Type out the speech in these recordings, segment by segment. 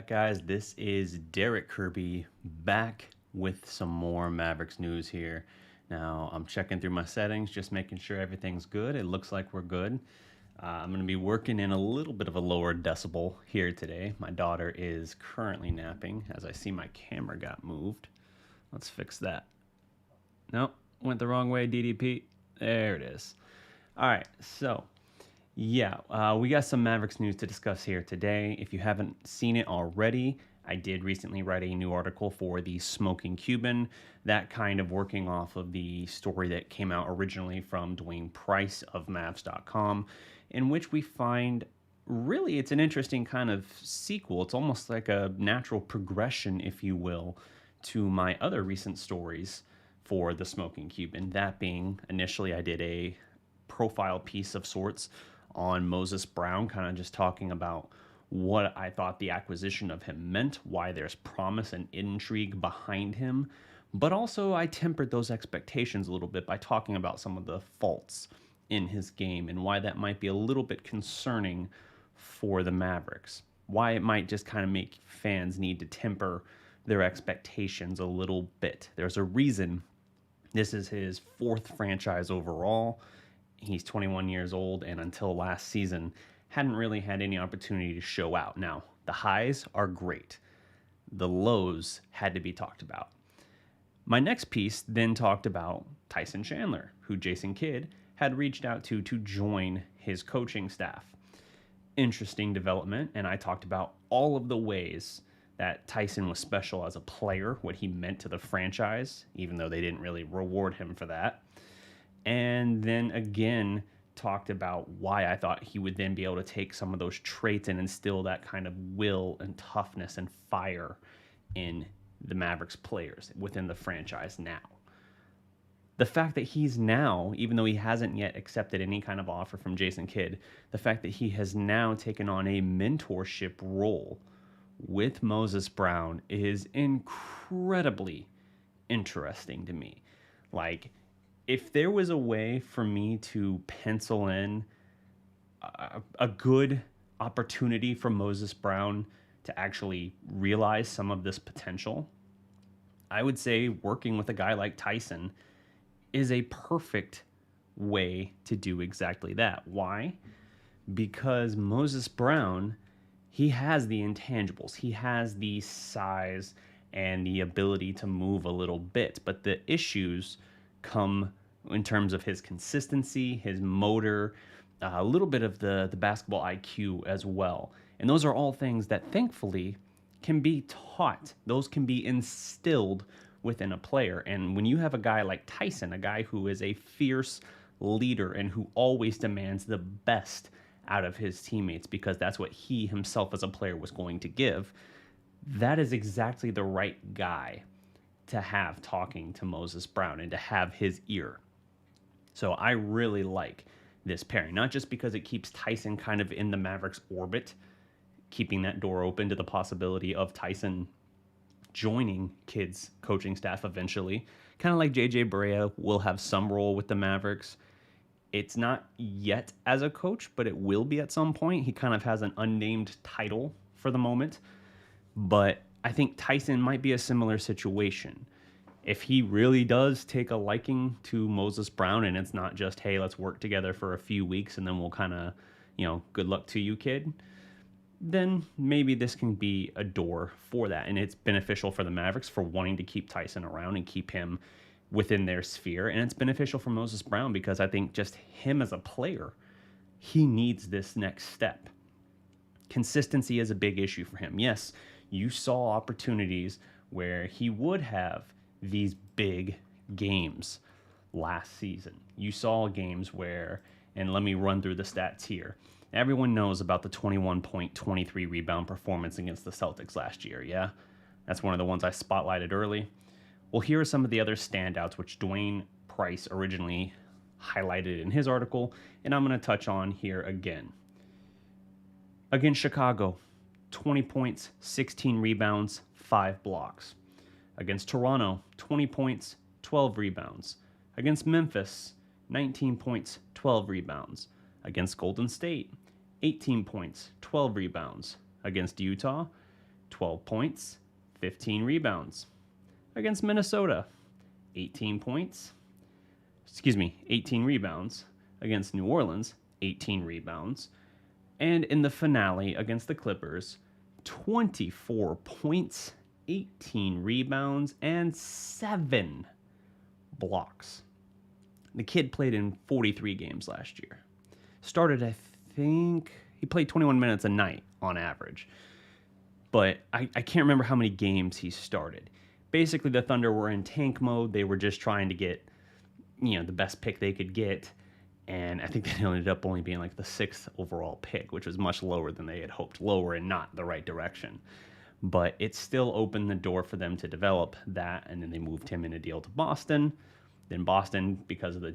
back, guys. This is Derek Kirby back with some more Mavericks news here. Now, I'm checking through my settings, just making sure everything's good. It looks like we're good. I'm going to be working in a little bit of a lower decibel here today. My daughter is currently napping as I see my camera got moved. Let's fix that. Nope, went the wrong way, DDP. There it is. All right, so yeah, we got some Mavericks news to discuss here today. If you haven't seen it already, I did recently write a new article for the Smoking Cuban, that kind of working off of the story that came out originally from Dwayne Price of Mavs.com, in which we find really it's an interesting kind of sequel. It's almost like a natural progression, if you will, to my other recent stories for the Smoking Cuban. That being, initially I did a profile piece of sorts on Moses Brown, kind of just talking about what I thought the acquisition of him meant, why there's promise and intrigue behind him. But also I tempered those expectations a little bit by talking about some of the faults in his game and why that might be a little bit concerning for the Mavericks. Why it might just kind of make fans need to temper their expectations a little bit. There's a reason this is his fourth franchise overall. He's 21 years old, and until last season, hadn't really had any opportunity to show out. Now, the highs are great. The lows had to be talked about. My next piece then talked about Tyson Chandler, who Jason Kidd had reached out to join his coaching staff. Interesting development, and I talked about all of the ways that Tyson was special as a player, what he meant to the franchise, even though they didn't really reward him for that. And then again, talked about why I thought he would then be able to take some of those traits and instill that kind of will and toughness and fire in the Mavericks players within the franchise now. The fact that he's now, even though he hasn't yet accepted any kind of offer from Jason Kidd, the fact that he has now taken on a mentorship role with Moses Brown is incredibly interesting to me. Like, if there was a way for me to pencil in a good opportunity for Moses Brown to actually realize some of this potential, I would say working with a guy like Tyson is a perfect way to do exactly that. Why? Because Moses Brown, he has the intangibles. He has the size and the ability to move a little bit, but the issues come in terms of his consistency, his motor, a little bit of the basketball IQ as well. And those are all things that thankfully can be taught. Those can be instilled within a player. And when you have a guy like Tyson, a guy who is a fierce leader and who always demands the best out of his teammates because that's what he himself as a player was going to give, that is exactly the right guy to have talking to Moses Brown and to have his ear. So I really like this pairing, not just because it keeps Tyson kind of in the Mavericks orbit, keeping that door open to the possibility of Tyson joining Kidd's coaching staff eventually. Kind of like JJ Barea will have some role with the Mavericks. It's not yet as a coach, but it will be at some point. He kind of has an unnamed title for the moment. But I think Tyson might be a similar situation. If he really does take a liking to Moses Brown and it's not just, hey, let's work together for a few weeks and then we'll kind of, good luck to you, kid, then maybe this can be a door for that. And it's beneficial for the Mavericks for wanting to keep Tyson around and keep him within their sphere. And it's beneficial for Moses Brown because I think just him as a player, he needs this next step. Consistency is a big issue for him. Yes, you saw opportunities where he would have these big games last season. You saw games where, and let me run through the stats here. Everyone knows about the 21 point, 23 rebound performance against the Celtics last year, yeah? That's one of the ones I spotlighted early. Well, here are some of the other standouts which Dwayne Price originally highlighted in his article, and I'm going to touch on here again. Against Chicago, 20 points, 16 rebounds, 5 blocks. Against Toronto, 20 points, 12 rebounds. Against Memphis, 19 points, 12 rebounds. Against Golden State, 18 points, 12 rebounds. Against Utah, 12 points, 15 rebounds. Against Minnesota, 18 rebounds. Against New Orleans, 18 rebounds. And in the finale against the Clippers, 24 points, 18 rebounds, and 7 blocks. The kid played in 43 games last year. Started, I think, he played 21 minutes a night on average. But I can't remember how many games he started. Basically, the Thunder were in tank mode. They were just trying to get, the best pick they could get. And I think they ended up only being like the 6th overall pick, which was much lower than they had hoped. Lower and not the right direction. But it still opened the door for them to develop that. And then they moved him in a deal to Boston. Then Boston, because of the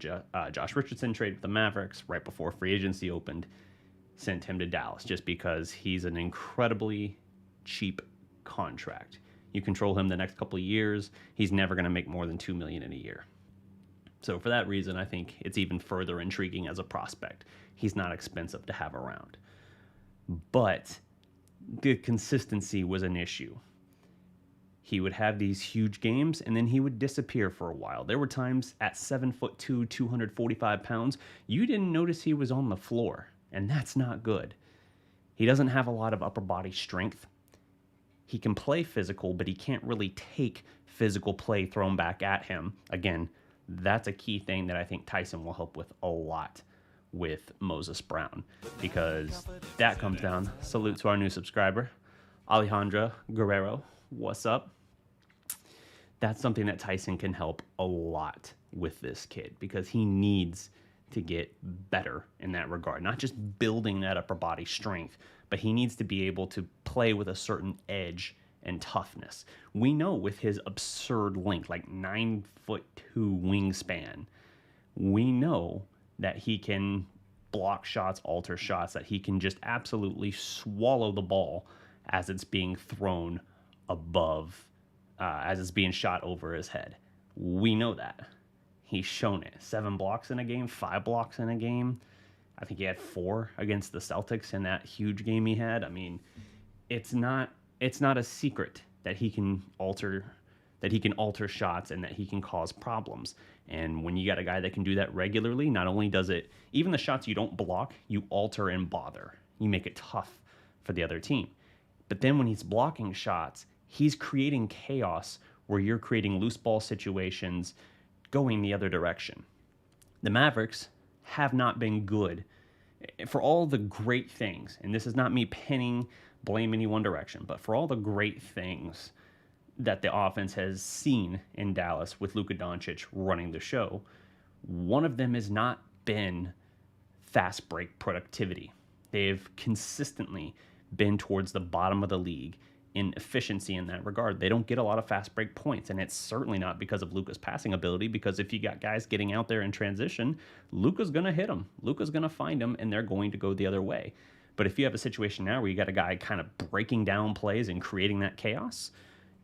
Josh Richardson trade with the Mavericks right before free agency opened, sent him to Dallas just because he's an incredibly cheap contract. You control him the next couple of years, he's never going to make more than $2 million in a year. So for that reason, I think it's even further intriguing as a prospect. He's not expensive to have around. But the consistency was an issue. He would have these huge games, and then he would disappear for a while. There were times at 7'2", 245 pounds, you didn't notice he was on the floor, and that's not good. He doesn't have a lot of upper body strength. He can play physical, but he can't really take physical play thrown back at him. Again, that's a key thing that I think Tyson will help with a lot with Moses Brown, because that comes down. Salute to our new subscriber, Alejandra Guerrero. What's up? That's something that Tyson can help a lot with this kid, because he needs to get better in that regard. Not just building that upper body strength, but he needs to be able to play with a certain edge and toughness. We know with his absurd length, like 9'2" wingspan, we know that he can block shots, alter shots, that he can just absolutely swallow the ball as it's being thrown above, as it's being shot over his head. We know that. He's shown it. 7 blocks in a game, 5 blocks in a game. I think he had 4 against the Celtics in that huge game he had. I mean, it's not a secret that he can alter shots and that he can cause problems. And when you got a guy that can do that regularly, not only does it, even the shots you don't block, you alter and bother. You make it tough for the other team. But then when he's blocking shots, he's creating chaos where you're creating loose ball situations going the other direction. The Mavericks have not been good for all the great things, and this is not me pinning blame any one direction, but for all the great things that the offense has seen in Dallas with Luka Doncic running the show, one of them has not been fast break productivity. They've consistently been towards the bottom of the league in efficiency in that regard. They don't get a lot of fast break points, and it's certainly not because of Luka's passing ability, because if you got guys getting out there in transition, Luka's going to hit them. Luka's going to find them, and they're going to go the other way. But if you have a situation now where you got a guy kind of breaking down plays and creating that chaos,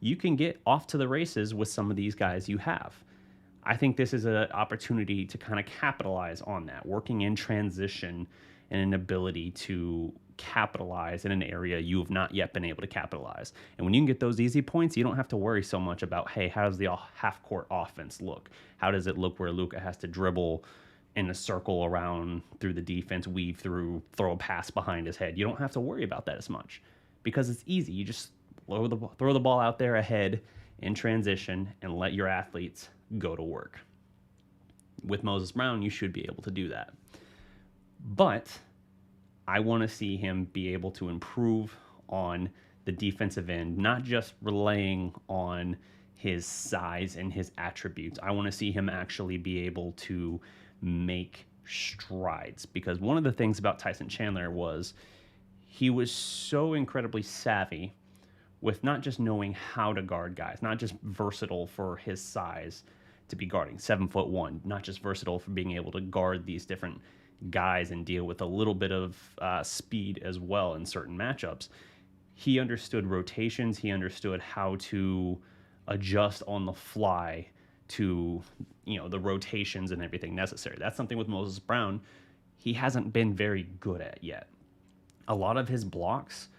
you can get off to the races with some of these guys you have. I think this is an opportunity to kind of capitalize on that, working in transition and an ability to capitalize in an area you have not yet been able to capitalize. And when you can get those easy points, you don't have to worry so much about, hey, how does the half-court offense look? How does it look where Luka has to dribble in a circle around through the defense, weave through, throw a pass behind his head? You don't have to worry about that as much because it's easy. You just throw the ball out there ahead in transition and let your athletes go to work. With Moses Brown, you should be able to do that. But I want to see him be able to improve on the defensive end, not just relying on his size and his attributes. I want to see him actually be able to make strides, because one of the things about Tyson Chandler was he was so incredibly savvy with not just knowing how to guard guys, not just versatile for his size to be guarding, 7'1", not just versatile for being able to guard these different guys and deal with a little bit of speed as well in certain matchups. He understood rotations. He understood how to adjust on the fly to, the rotations and everything necessary. That's something with Moses Brown he hasn't been very good at yet. A lot of his blocks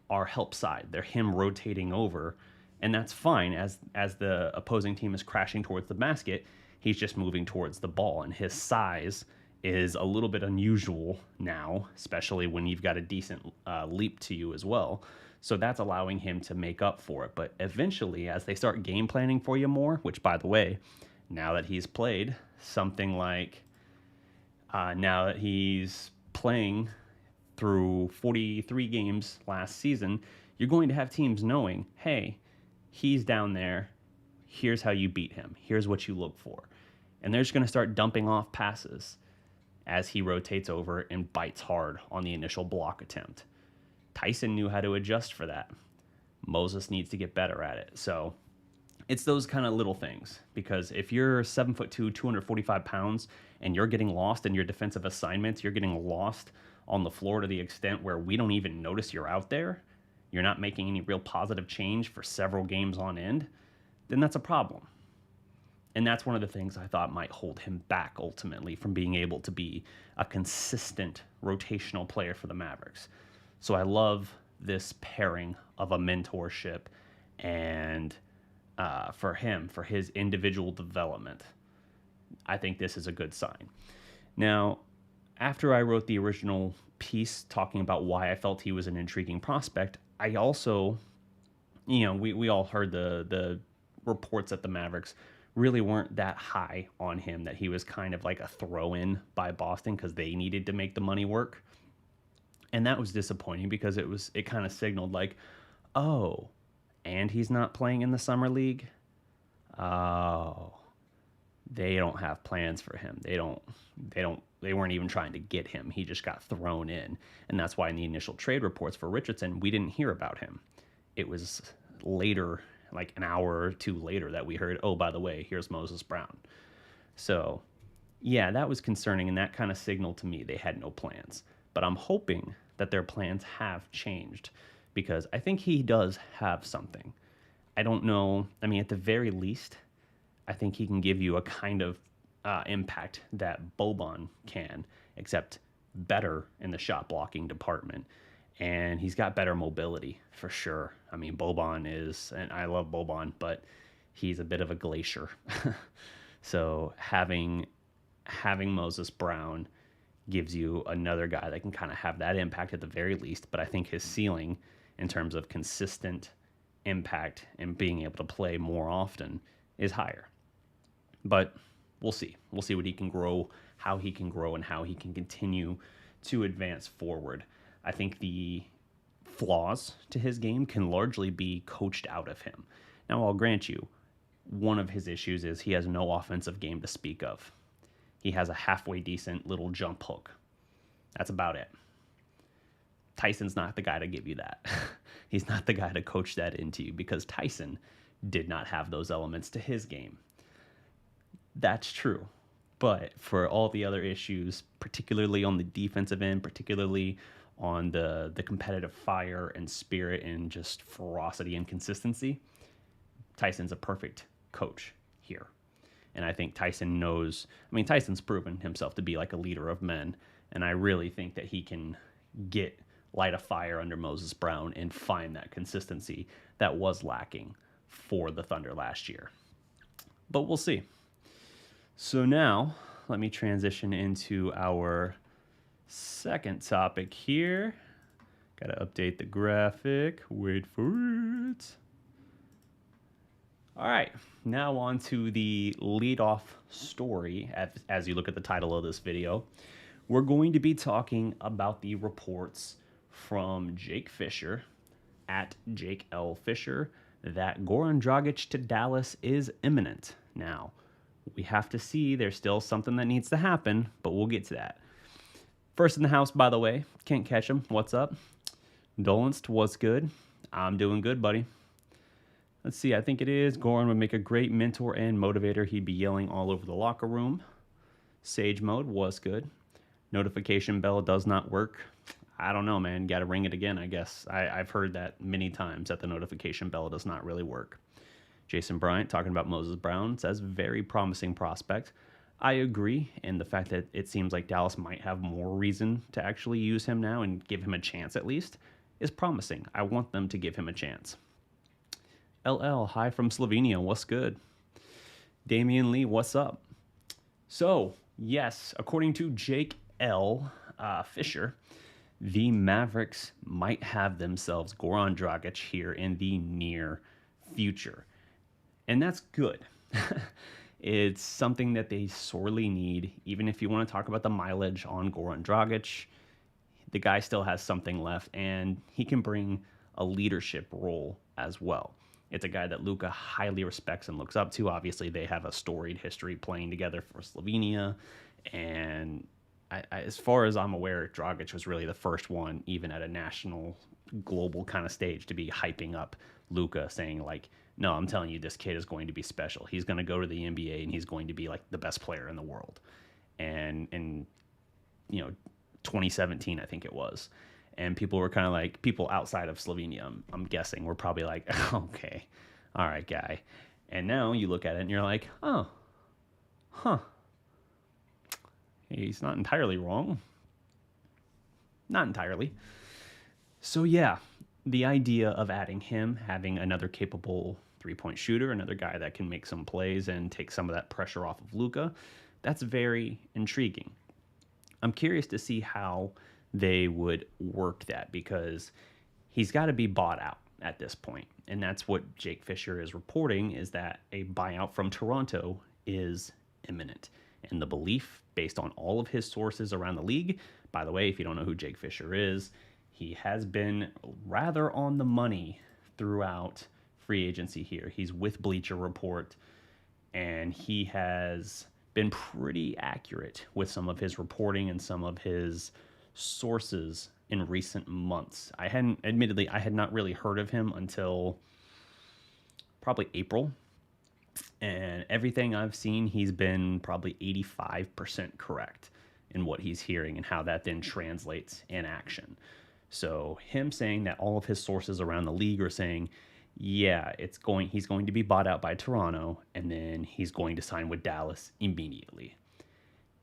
our help side. They're him rotating over, and that's fine as the opposing team is crashing towards the basket. He's just moving towards the ball, and his size is a little bit unusual now, especially when you've got a decent leap to you as well. So that's allowing him to make up for it. But eventually, as they start game planning for you more, which, by the way, now that he's played something like, now that he's playing through 43 games last season, you're going to have teams knowing, hey, he's down there. Here's how you beat him. Here's what you look for. And they're just going to start dumping off passes as he rotates over and bites hard on the initial block attempt. Tyson knew how to adjust for that. Moses needs to get better at it. So it's those kind of little things, because if you're 7'2", 245 pounds, and you're getting lost in your defensive assignments, you're getting lost on the floor to the extent where we don't even notice you're out there, you're not making any real positive change for several games on end, then that's a problem. And that's one of the things I thought might hold him back ultimately from being able to be a consistent rotational player for the Mavericks. So I love this pairing of a mentorship and for him, for his individual development. I think this is a good sign. Now, after I wrote the original piece talking about why I felt he was an intriguing prospect, I also, we all heard the reports that the Mavericks really weren't that high on him, that he was kind of like a throw-in by Boston because they needed to make the money work. And that was disappointing because it kind of signaled like, oh, and he's not playing in the summer league. Oh, they don't have plans for him. They weren't even trying to get him. He just got thrown in. And that's why in the initial trade reports for Richardson, we didn't hear about him. It was later, like an hour or two later, that we heard, oh, by the way, here's Moses Brown. So yeah, that was concerning. And that kind of signaled to me they had no plans, but I'm hoping that their plans have changed, because I think he does have something. I don't know. I mean, at the very least, I think he can give you a kind of impact that Boban can, except better in the shot blocking department. And he's got better mobility for sure. I mean, Boban is, and I love Boban, but he's a bit of a glacier. So having Moses Brown gives you another guy that can kind of have that impact at the very least. But I think his ceiling in terms of consistent impact and being able to play more often is higher. But we'll see. We'll see what he can grow, how he can grow, and how he can continue to advance forward. I think the flaws to his game can largely be coached out of him. Now, I'll grant you, one of his issues is he has no offensive game to speak of. He has a halfway decent little jump hook. That's about it. Tyson's not the guy to give you that. He's not the guy to coach that into you, because Tyson did not have those elements to his game. That's true. But for all the other issues, particularly on the defensive end, particularly on the competitive fire and spirit and just ferocity and consistency, Tyson's a perfect coach here. And I think Tyson knows, I mean, Tyson's proven himself to be like a leader of men. And I really think that he can light a fire under Moses Brown and find that consistency that was lacking for the Thunder last year. But we'll see. So now let me transition into our second topic here. Got to update the graphic. Wait for it. All right, now on to the leadoff story. As you look at the title of this video, we're going to be talking about the reports from Jake Fisher at Jake L. Fisher that Goran Dragic to Dallas is imminent. Now, we have to see. There's still something that needs to happen, but we'll get to that. First in the house, by the way, can't catch him. What's up? Dolenst, what's good? I'm doing good, buddy. Let's see, I think it is. Goran would make a great mentor and motivator. He'd be yelling all over the locker room. Sage mode was good. Notification bell does not work. I don't know, man. Got to ring it again, I guess. I've heard that many times, that the notification bell does not really work. Jason Bryant, talking about Moses Brown, says very promising prospect. I agree, and the fact that it seems like Dallas might have more reason to actually use him now and give him a chance at least is promising. I want them to give him a chance. LL, hi from Slovenia. What's good? Damian Lee, what's up? So, yes, according to Jake L. Fisher, the Mavericks might have themselves Goran Dragic here in the near future. And that's good. It's something that they sorely need. Even if you want to talk about the mileage on Goran Dragic, the guy still has something left, and he can bring a leadership role as well. It's a guy that Luka highly respects and looks up to. Obviously, they have a storied history playing together for Slovenia, and as far as I'm aware, Dragic was really the first one, even at a national, global kind of stage, to be hyping up Luka, saying like, no, I'm telling you, this kid is going to be special. He's going to go to the NBA, and he's going to be like the best player in the world. And 2017, I think it was. And people were kind of like, people outside of Slovenia, I'm guessing, were probably like, okay, all right, guy. And now you look at it and you're like, oh, huh. He's not entirely wrong. Not entirely. So yeah, the idea of adding him, having another capable three-point shooter, another guy that can make some plays and take some of that pressure off of Luka, that's very intriguing. I'm curious to see how they would work that, because he's got to be bought out at this point. And that's what Jake Fisher is reporting, is that a buyout from Toronto is imminent. And the belief, based on all of his sources around the league, by the way, if you don't know who Jake Fisher is, he has been rather on the money throughout free agency here. He's with Bleacher Report, and he has been pretty accurate with some of his reporting and some of his sources in recent months. I had not really heard of him until probably April. And everything I've seen, he's been probably 85% correct in what he's hearing and how that then translates in action. So him saying that all of his sources around the league are saying, yeah, he's going to be bought out by Toronto, and then he's going to sign with Dallas immediately.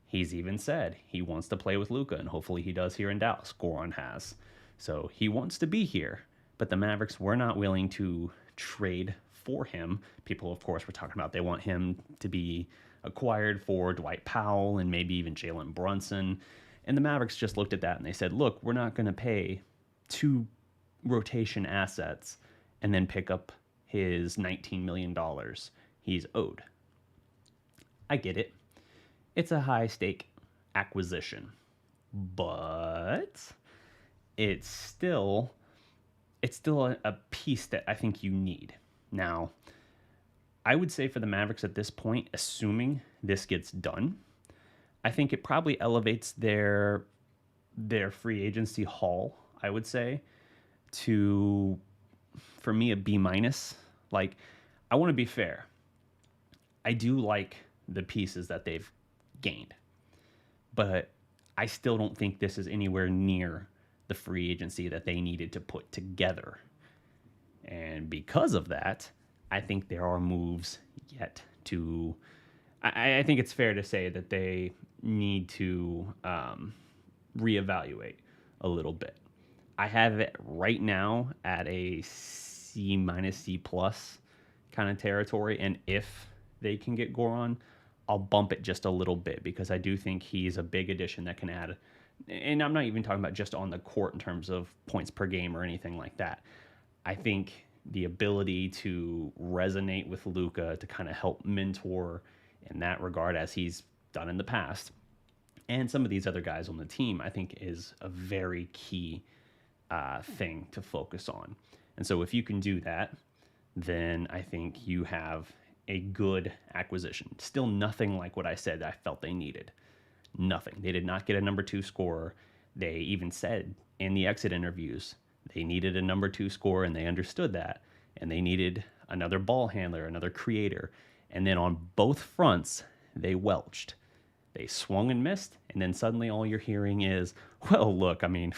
He's even said he wants to play with Luka, and hopefully he does here in Dallas. Goran has. So he wants to be here, but the Mavericks were not willing to trade for him. People, of course, were talking about they want him to be acquired for Dwight Powell and maybe even Jalen Brunson. And the Mavericks just looked at that and they said, look, we're not going to pay 2 rotation assets and then pick up his $19 million he's owed. I get it. It's a high-stake acquisition, but it's still a piece that I think you need. Now, I would say for the Mavericks at this point, assuming this gets done, I think it probably elevates their free agency haul, I would say, to, for me, a B-. Like, I want to be fair. I do like the pieces that they've gained, but I still don't think this is anywhere near the free agency that they needed to put together. And because of that, I think there are moves yet to... I think it's fair to say that they need to reevaluate a little bit. I have it right now at a C-, C+ kind of territory, and if they can get Goran, I'll bump it just a little bit, because I do think he's a big addition that can add... And I'm not even talking about just on the court in terms of points per game or anything like that. I think the ability to resonate with Luka, to kind of help mentor in that regard, as he's done in the past, and some of these other guys on the team, I think is a very key thing to focus on. And so if you can do that, then I think you have a good acquisition. Still nothing like what I said I felt they needed. Nothing. They did not get a number 2 scorer. They even said in the exit interviews they needed a number 2 scorer, and they understood that. And they needed another ball handler, another creator. And then on both fronts, they welched. They swung and missed, and then suddenly all you're hearing is, well, look, I mean,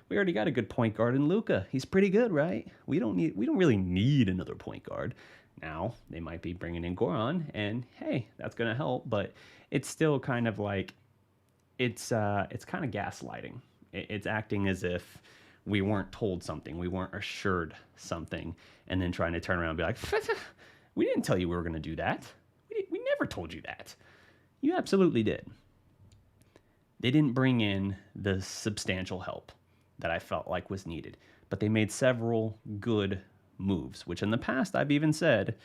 we already got a good point guard in Luka. He's pretty good, right? We don't really need another point guard. Now, they might be bringing in Goran, and hey, that's going to help, but it's still kind of like, it's kind of gaslighting. It's acting as if we weren't told something, we weren't assured something, and then trying to turn around and be like, we didn't tell you we were going to do that. We never told you that. You absolutely did. They didn't bring in the substantial help that I felt like was needed, but they made several good moves, which in the past I've even said,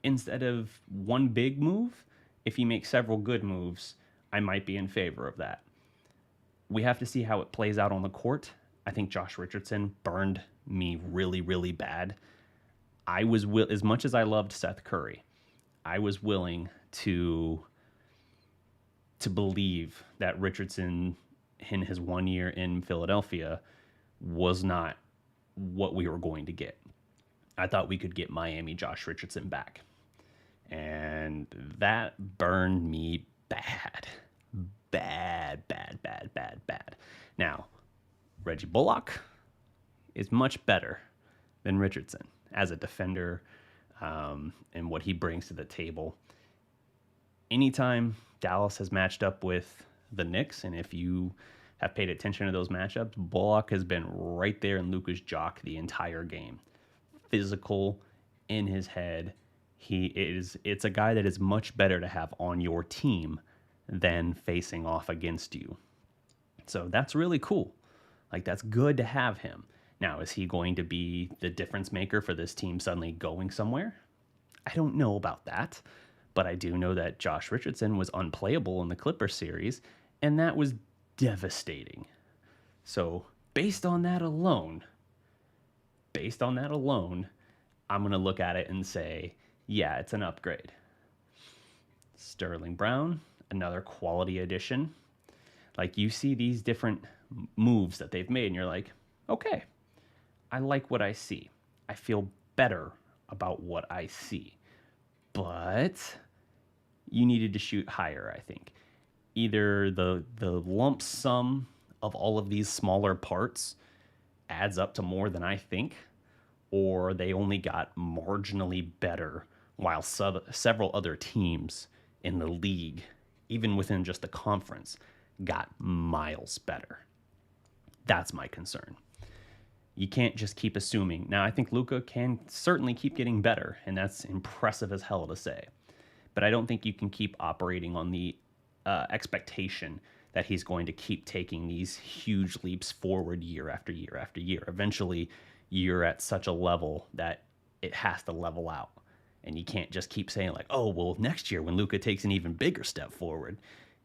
instead of one big move, if you make several good moves, I might be in favor of that. We have to see how it plays out on the court. I think Josh Richardson burned me really, really bad. I was, as much as I loved Seth Curry, I was willing to believe that Richardson in his 1 year in Philadelphia was not what we were going to get. I thought we could get Miami Josh Richardson back. And that burned me bad. Bad. Now, Reggie Bullock is much better than Richardson as a defender, and what he brings to the table. Anytime Dallas has matched up with the Knicks, and if you have paid attention to those matchups, Bullock has been right there in Luka's jock the entire game. Physical, in his head. It's a guy that is much better to have on your team than facing off against you. So that's really cool. Like, that's good to have him. Now, is he going to be the difference maker for this team suddenly going somewhere? I don't know about that, but I do know that Josh Richardson was unplayable in the Clippers series, and that was devastating. So based on that alone, I'm going to look at it and say, yeah, it's an upgrade. Sterling Brown, another quality addition. Like, you see these different moves that they've made, and you're like, okay, I like what I see. I feel better about what I see. But you needed to shoot higher, I think. Either the lump sum of all of these smaller parts adds up to more than I think, or they only got marginally better while several other teams in the league, even within just the conference, got miles better. That's my concern. You can't just keep assuming. Now, I think Luka can certainly keep getting better, and that's impressive as hell to say. But I don't think you can keep operating on the expectation that he's going to keep taking these huge leaps forward year after year after year. Eventually, you're at such a level that it has to level out. And you can't just keep saying, like, oh, well, next year when Luka takes an even bigger step forward.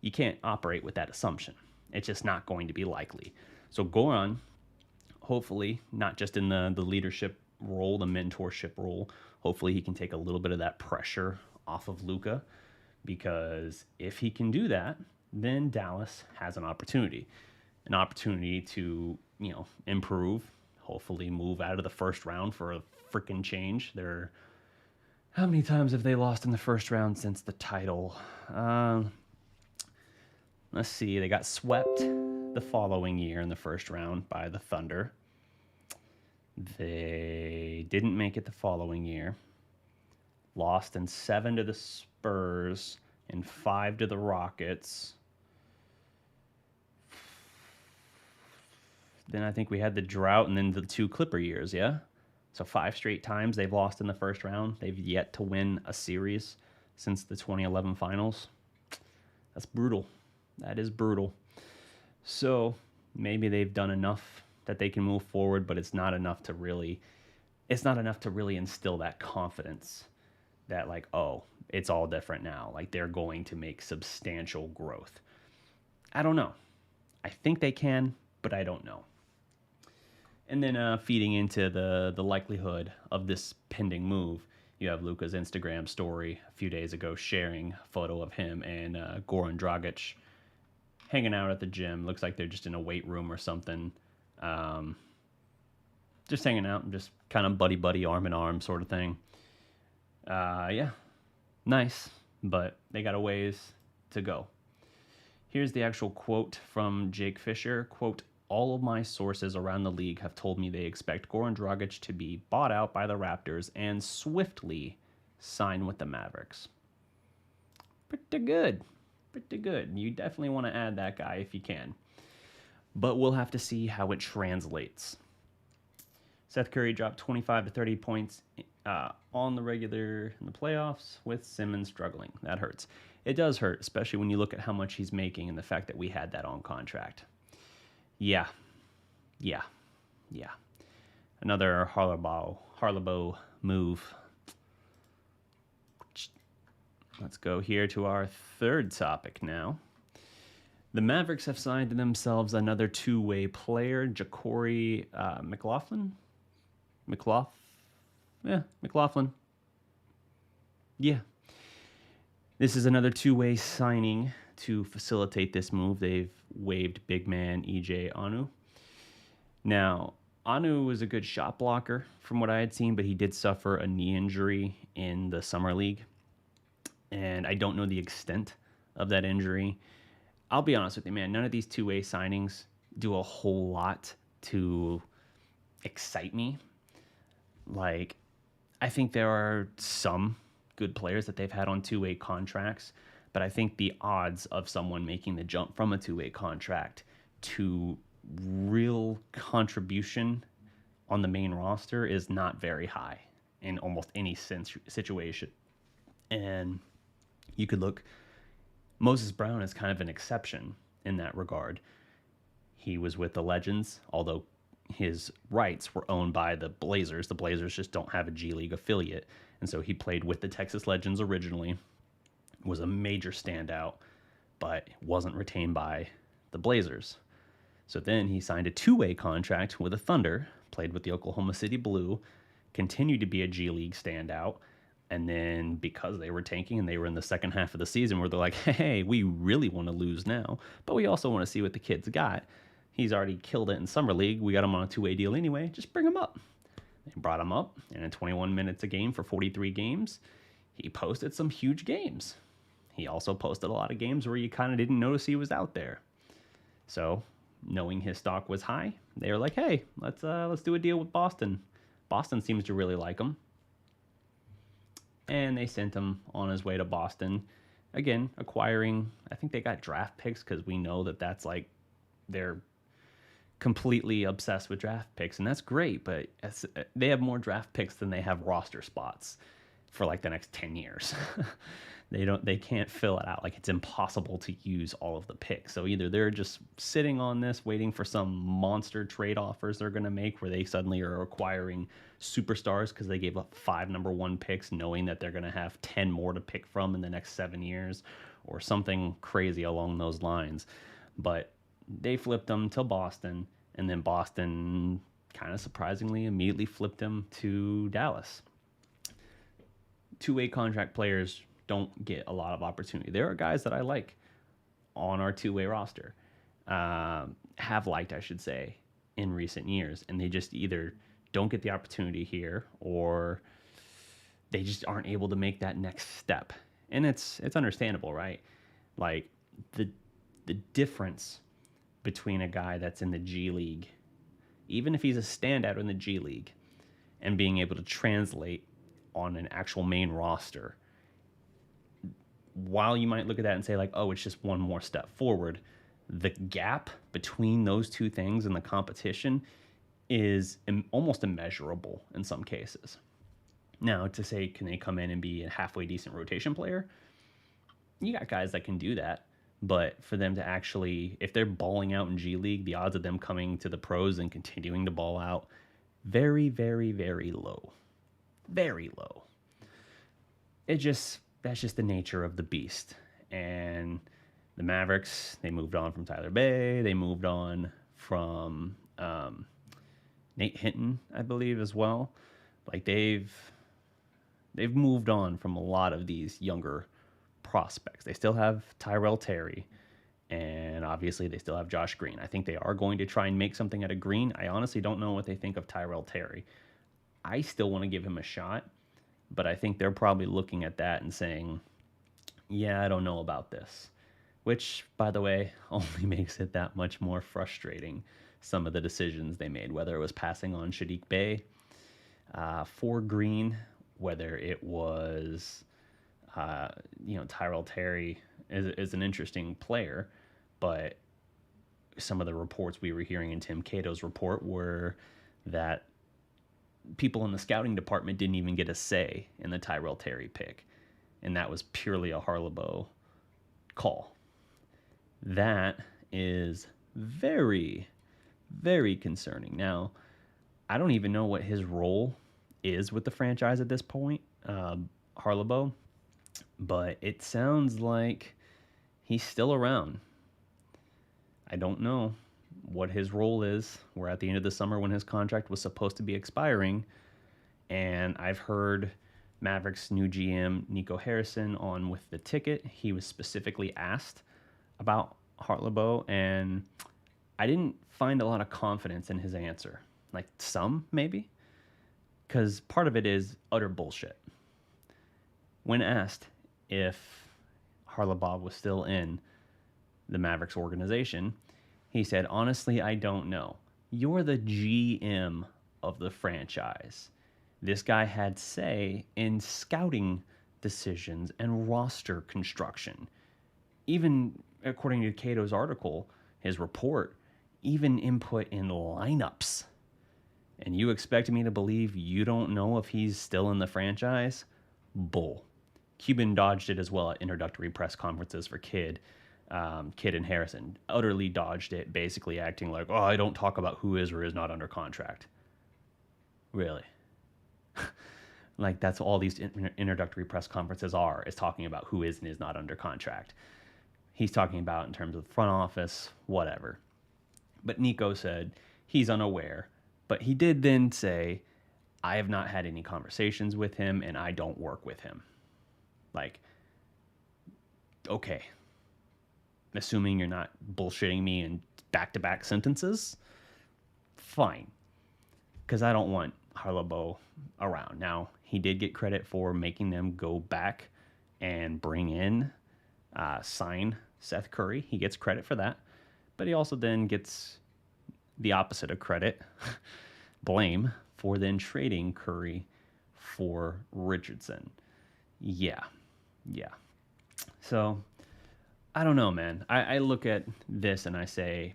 You can't operate with that assumption. It's just not going to be likely. So Goran, hopefully, not just in the leadership role, the mentorship role, hopefully he can take a little bit of that pressure off of Luka, because if he can do that, then Dallas has an opportunity to, improve, hopefully move out of the first round for a freaking change. How many times have they lost in the first round since the title? Let's see. They got swept the following year in the first round by the Thunder. They didn't make it the following year. Lost in 7 to the Spurs and 5 to the Rockets. Then I think we had the drought and then the 2 Clipper years, yeah? So 5 straight times they've lost in the first round. They've yet to win a series since the 2011 finals. That's brutal. That is brutal. So maybe they've done enough that they can move forward, but it's not enough to really instill that confidence that, like, oh, it's all different now. Like, they're going to make substantial growth. I don't know. I think they can, but I don't know. And then feeding into the likelihood of this pending move, you have Luka's Instagram story a few days ago sharing a photo of him and Goran Dragic hanging out at the gym. Looks like they're just in a weight room or something. Just hanging out and just kind of buddy-buddy, arm-in-arm sort of thing. Yeah, nice, but they got a ways to go. Here's the actual quote from Jake Fisher. Quote, "All of my sources around the league have told me they expect Goran Dragic to be bought out by the Raptors and swiftly sign with the Mavericks." Pretty good. You definitely want to add that guy if you can. but we'll have to see how it translates. Seth Curry dropped 25 to 30 points on the regular in the playoffs with Simmons struggling. That hurts. It does hurt, especially when you look at how much he's making and the fact that we had that on contract. Yeah. Another Harlebo move. Let's go here to our third topic now. The Mavericks have signed themselves another two-way player, Ja'Cory McLaughlin. McLaughlin. Yeah. This is another two-way signing to facilitate this move. They've waived big man EJ Anu. Now, Anu was a good shot blocker from what I had seen, but he did suffer a knee injury in the summer league. And I don't know the extent of that injury. I'll be honest with you, man. None of these two-way signings do a whole lot to excite me. Like, I think there are some good players that they've had on two-way contracts, but I think the odds of someone making the jump from a two-way contract to real contribution on the main roster is not very high in almost any situation. And you could look, Moses Brown is kind of an exception in that regard. He was with the Legends, although his rights were owned by the Blazers. The Blazers just don't have a G League affiliate. And so he played with the Texas Legends originally, was a major standout, but wasn't retained by the Blazers. So then he signed a two-way contract with the Thunder, played with the Oklahoma City Blue, continued to be a G League standout, and then because they were tanking and they were in the second half of the season where they're like, hey, we really want to lose now, but we also want to see what the kid's got. He's already killed it in Summer League. We got him on a two-way deal anyway. Just bring him up. They brought him up, and in 21 minutes a game for 43 games, he posted some huge games. He also posted a lot of games where you kind of didn't notice he was out there. So, knowing his stock was high, they were like, hey, let's do a deal with Boston. Boston seems to really like him. And they sent him on his way to Boston. Again, acquiring, I think they got draft picks because we know that that's like, they're completely obsessed with draft picks, and that's great, but they have more draft picks than they have roster spots for like the next 10 years. They can't fill it out. Like, it's impossible to use all of the picks. So either they're just sitting on this waiting for some monster trade offers they're going to make where they suddenly are acquiring superstars because they gave up 5 number 1 picks knowing that they're going to have 10 more to pick from in the next 7 years, or something crazy along those lines. But they flipped him to Boston, and then Boston kind of surprisingly immediately flipped him to Dallas. Two-way contract players don't get a lot of opportunity. There are guys that I like on our two-way roster, have liked, I should say, in recent years, and they just either don't get the opportunity here or they just aren't able to make that next step. And it's understandable, right? Like, the difference between a guy that's in the G League, even if he's a standout in the G League, and being able to translate on an actual main roster, while you might look at that and say like, oh, it's just one more step forward, the gap between those two things in the competition is almost immeasurable in some cases. Now, to say, can they come in and be a halfway decent rotation player? You got guys that can do that. But for them to actually, if they're balling out in G League, the odds of them coming to the pros and continuing to ball out, very, very, very low. Very low. That's just the nature of the beast. And the Mavericks, they moved on from Tyler Bay. They moved on from Nate Hinton, I believe, as well. Like, they've moved on from a lot of these younger prospects. They still have Tyrell Terry, and obviously they still have Josh Green. I think they are going to try and make something out of Green. I honestly don't know what they think of Tyrell Terry. I still want to give him a shot, but I think they're probably looking at that and saying, yeah, I don't know about this. Which, by the way, only makes it that much more frustrating, some of the decisions they made, whether it was passing on Sadiq Bey for Green, whether it was Tyrell Terry is an interesting player, but some of the reports we were hearing in Tim Cato's report were that people in the scouting department didn't even get a say in the Tyrell Terry pick, and that was purely a Harlebo call. That is very, very concerning. Now, I don't even know what his role is with the franchise at this point, Harlebo, but it sounds like he's still around. I don't know what his role is. We're at the end of the summer when his contract was supposed to be expiring, and I've heard Mavericks' new GM, Nico Harrison, on With the Ticket. He was specifically asked about Harlebo, and I didn't find a lot of confidence in his answer. Like some, maybe, because part of it is utter bullshit. When asked if Harlebo was still in the Mavericks organization, he said, honestly, I don't know. You're the GM of the franchise. This guy had say in scouting decisions and roster construction. Even according to Cato's article, his report, even input in lineups. And you expect me to believe you don't know if he's still in the franchise? Bull. Cuban dodged it as well at introductory press conferences for Kidd and Harrison. Utterly dodged it, basically acting like, oh, I don't talk about who is or is not under contract. Really? Like, that's all these introductory press conferences are, is talking about who is and is not under contract. He's talking about in terms of front office, whatever. But Nico said he's unaware. But he did then say, I have not had any conversations with him and I don't work with him. Like, okay. Assuming you're not bullshitting me in back-to-back sentences, fine. Because I don't want Harlebo around. Now, he did get credit for making them go back and bring in, sign Seth Curry. He gets credit for that. But he also then gets the opposite of credit, blame, for then trading Curry for Richardson. Yeah. So, I don't know, man. I look at this and I say,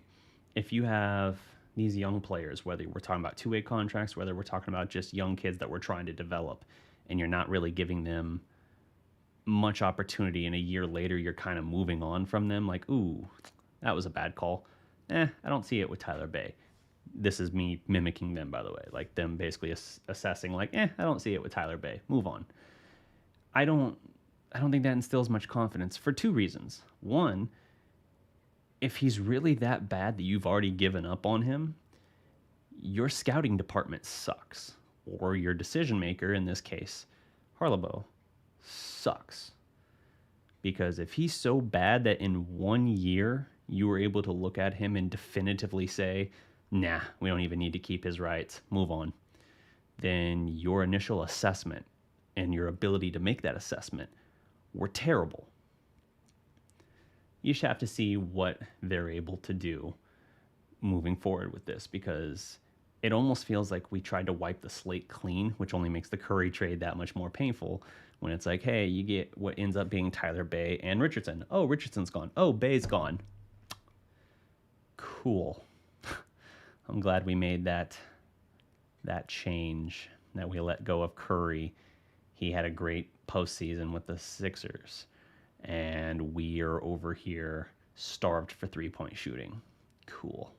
if you have these young players, whether we're talking about two-way contracts, whether we're talking about just young kids that we're trying to develop, and you're not really giving them much opportunity, and a year later you're kind of moving on from them, like, ooh, that was a bad call. I don't see it with Tyler Bay. This is me mimicking them, by the way. Like, them basically assessing, like, I don't see it with Tyler Bay. Move on. I don't think that instills much confidence for two reasons. One, if he's really that bad that you've already given up on him, your scouting department sucks. Or your decision maker, in this case, Harlebo, sucks. Because if he's so bad that in 1 year you were able to look at him and definitively say, nah, we don't even need to keep his rights, move on, then your initial assessment and your ability to make that assessment were terrible. You just have to see what they're able to do moving forward with this, because it almost feels like we tried to wipe the slate clean, which only makes the Curry trade that much more painful, when it's like, hey, you get what ends up being Tyler Bay and Richardson. Oh, Richardson's gone. Oh, Bay's gone. Cool. I'm glad we made that change, that we let go of Curry. He had a great postseason with the Sixers, and we are over here starved for three-point shooting. Cool.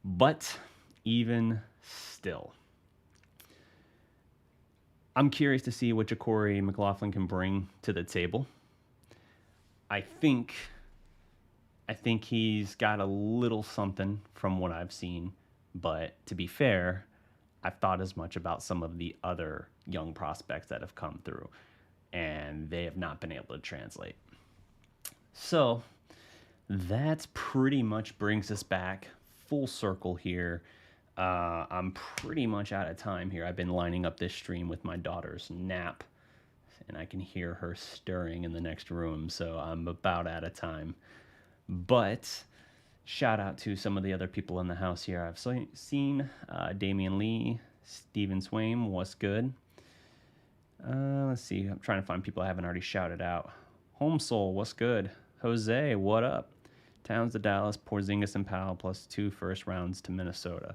But even still, I'm curious to see what Ja'Cory McLaughlin can bring to the table. I think he's got a little something from what I've seen, but to be fair, I've thought as much about some of the other young prospects that have come through, and they have not been able to translate. So that pretty much brings us back full circle here. I'm pretty much out of time here. I've been lining up this stream with my daughter's nap, and I can hear her stirring in the next room, so I'm about out of time. But shout out to some of the other people in the house here. I've seen Damian Lee, Steven Swaim, what's good? Let's see, I'm trying to find people I haven't already shouted out. Home Soul, what's good? Jose, what up? Towns to Dallas, Porzingis and Powell plus 2 first rounds to Minnesota.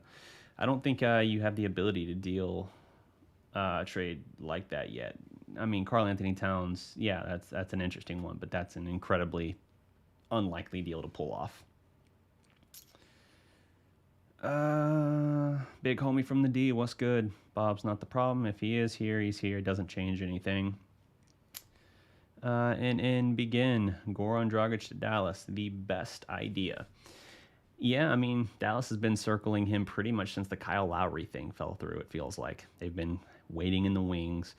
I don't think you have the ability to deal a trade like that yet. I mean, Karl Anthony Towns, yeah, that's an interesting one, but that's an incredibly unlikely deal to pull off. Big homie from the D, what's good? Bob's not the problem. If he is here, he's here. It doesn't change anything. And begin. Goran Dragic to Dallas, the best idea. Yeah, I mean, Dallas has been circling him pretty much since the Kyle Lowry thing fell through, it feels like. They've been waiting in the wings,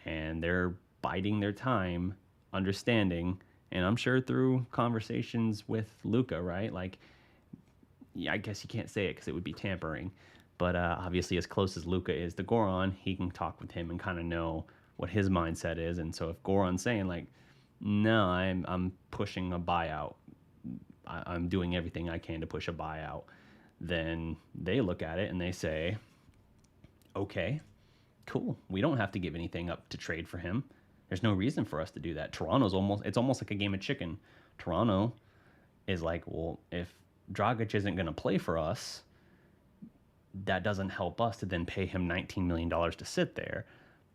and they're biding their time, understanding, and I'm sure through conversations with Luka, right? Like, yeah, I guess you can't say it because it would be tampering, but obviously as close as Luka is to Goran, he can talk with him and kind of know what his mindset is. And so if Goran's saying, like, no, I'm pushing a buyout, I'm doing everything I can to push a buyout, then they look at it and they say, okay, cool. We don't have to give anything up to trade for him. There's no reason for us to do that. It's almost like a game of chicken. Toronto is like, well, if Dragic isn't going to play for us, that doesn't help us to then pay him $19 million to sit there.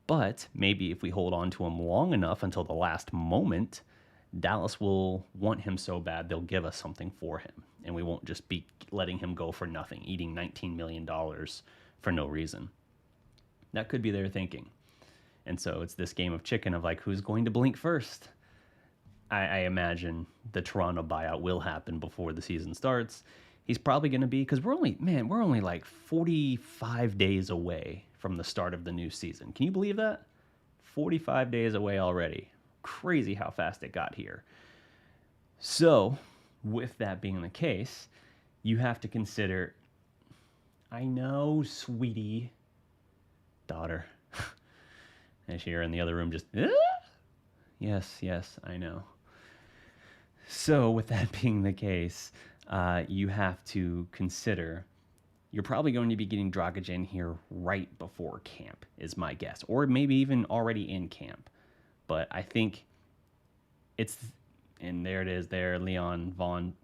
But maybe if we hold on to him long enough until the last moment, Dallas will want him so bad they'll give us something for him. And we won't just be letting him go for nothing, eating $19 million for no reason. That could be their thinking. And so it's this game of chicken of like, who's going to blink first? I imagine the Toronto buyout will happen before the season starts. He's probably going to be, because we're only like 45 days away from the start of the new season. Can you believe that? 45 days away already. Crazy how fast it got here. So, with that being the case, you have to consider, I know, sweetie, daughter. And she here in the other room just, ah! Yes, I know. So, with that being the case, you have to consider you're probably going to be getting Dragic in here right before camp, is my guess. Or maybe even already in camp. But I think it's, and there it is there, Leon Vaughn,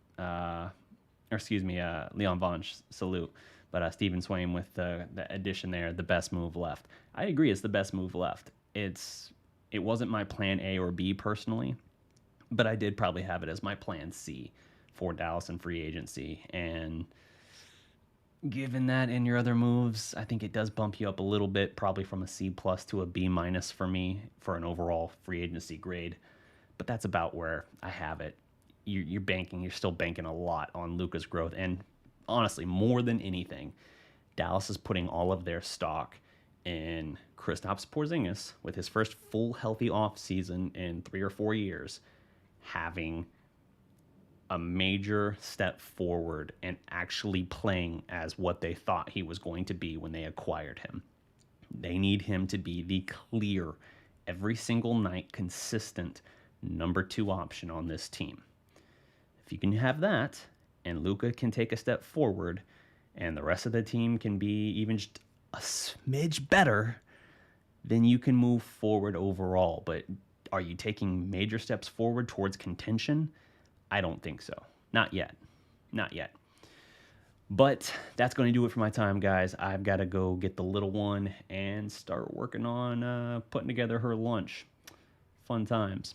salute. But Stephen Swain with the addition there, the best move left. I agree, it's the best move left. It wasn't my plan A or B personally, but I did probably have it as my plan C for Dallas and free agency. And given that in your other moves, I think it does bump you up a little bit, probably from a C+ to a B- for me for an overall free agency grade. But that's about where I have it. You're still banking a lot on Luka's growth. And honestly, more than anything, Dallas is putting all of their stock in Kristaps Porzingis with his first full healthy offseason in 3 or 4 years, having a major step forward and actually playing as what they thought he was going to be when they acquired him. They need him to be the clear, every single night, consistent number 2 option on this team. If you can have that, and Luka can take a step forward, and the rest of the team can be even just a smidge better, then you can move forward overall. But are you taking major steps forward towards contention? I don't think so. Not yet. But that's going to do it for my time, guys. I've got to go get the little one and start working on putting together her lunch. Fun times.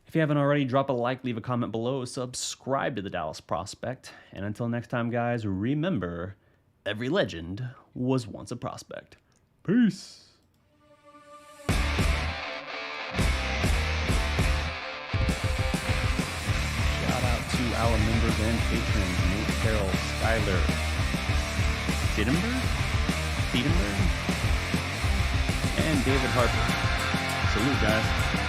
If you haven't already, drop a like, leave a comment below, subscribe to the Dallas Prospect. And until next time, guys, remember, every legend was once a prospect. Peace. Our members and patrons, Nate Carroll, Skyler, Fittenberg, and David Harper. Salute, guys.